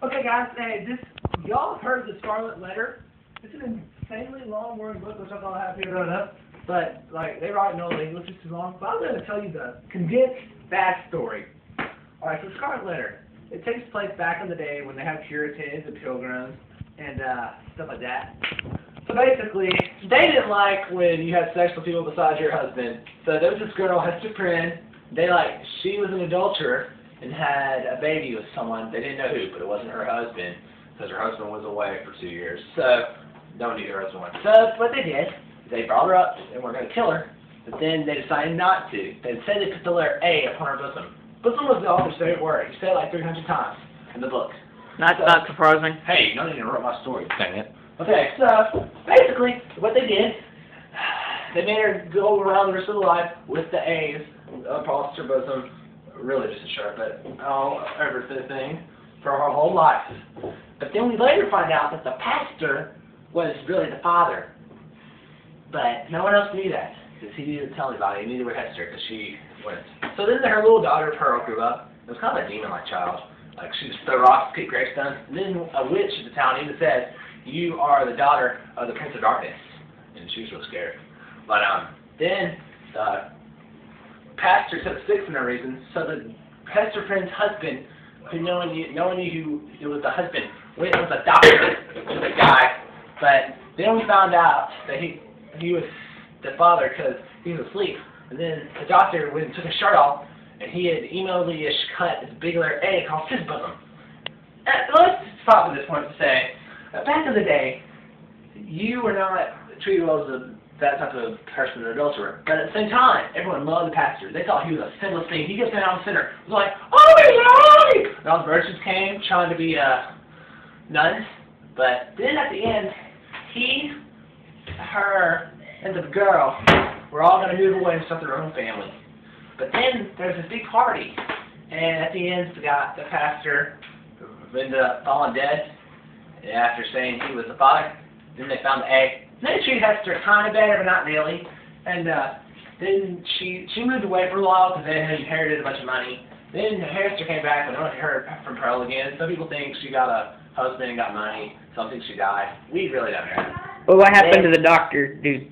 Okay, guys, hey, y'all have heard of the Scarlet Letter? It's an insanely long word book, which I thought I have here wrote up. But, like, they write in old English, it's too long. But I'm going to tell you the condensed backstory. Alright, so Scarlet Letter. It takes place back in the day when they had Puritans and Pilgrims and stuff like that. So basically, they didn't like when you had sex with people besides your husband. So there was this girl, Hester Prynne. She was an adulterer and had a baby with someone. They didn't know who, but it wasn't her husband because her husband was away for 2 years. So, no one knew her husband was. So, what they did, they brought her up and were going to kill her. But then they decided not to. They said they put the letter A upon her bosom. Bosom was the author's favorite word. He said it like 300 times in the book. Not surprising. Hey, you don't need to interrupt my story, dang it. Okay, so, basically, what they did, they made her go around the rest of her life with the A's across her bosom, really just a shirt, but everything, for her whole life. But then we later find out that the pastor was really the father. But no one else knew that, because he didn't tell anybody, neither would Hester, because she wouldn't. So then her little daughter, Pearl, grew up. It was kind of a demon-like child. Like, she just threw rocks, kicked gravestones. And then a witch at the town even said, "You are the daughter of the Prince of Darkness." And she was real scared. But then the pastor took sticks in her reason, so the Hester Prynne's husband, who no one knew who it was the husband, went with a doctor to the guy. But then we found out that he was the father because he was asleep. And then the doctor went and took his shirt off, and he had emo-ish cut this big letter A across his bosom. Let's stop at this point to say, back in the day, you were not treated well as that type of person, an adulterer. But at the same time, everyone loved the pastor. They thought he was a sinless thing. He gets down the center. It was like, "Oh, he's right!" And all the virgins came trying to be nuns. But then at the end, he, her, and the girl were all going to move away and start their own family. But then there's this big party. And at the end, the pastor ended up falling dead after saying he was the father. Then they found the A. And they treated Hester kind of better, but not really. And then she moved away for a while because they had inherited a bunch of money. Then Hester came back, but no one heard from Pearl again. Some people think she got a husband and got money. Some think she died. We really don't know. Well, what happened to the doctor, dude?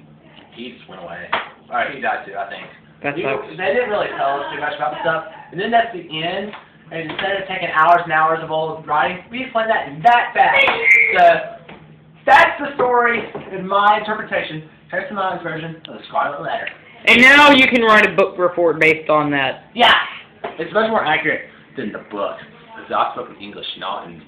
He just went away. Alright, he died too, I think. That sucks. They didn't really tell us too much about the stuff. And then that's the end. And instead of taking hours and hours of old writing, we explained that in that fast. So, that's the story in my interpretation. Here's Miley's version of the Scarlet Letter. And now you can write a book report based on that. Yeah! It's much more accurate than the book. Because I spoke in English, not in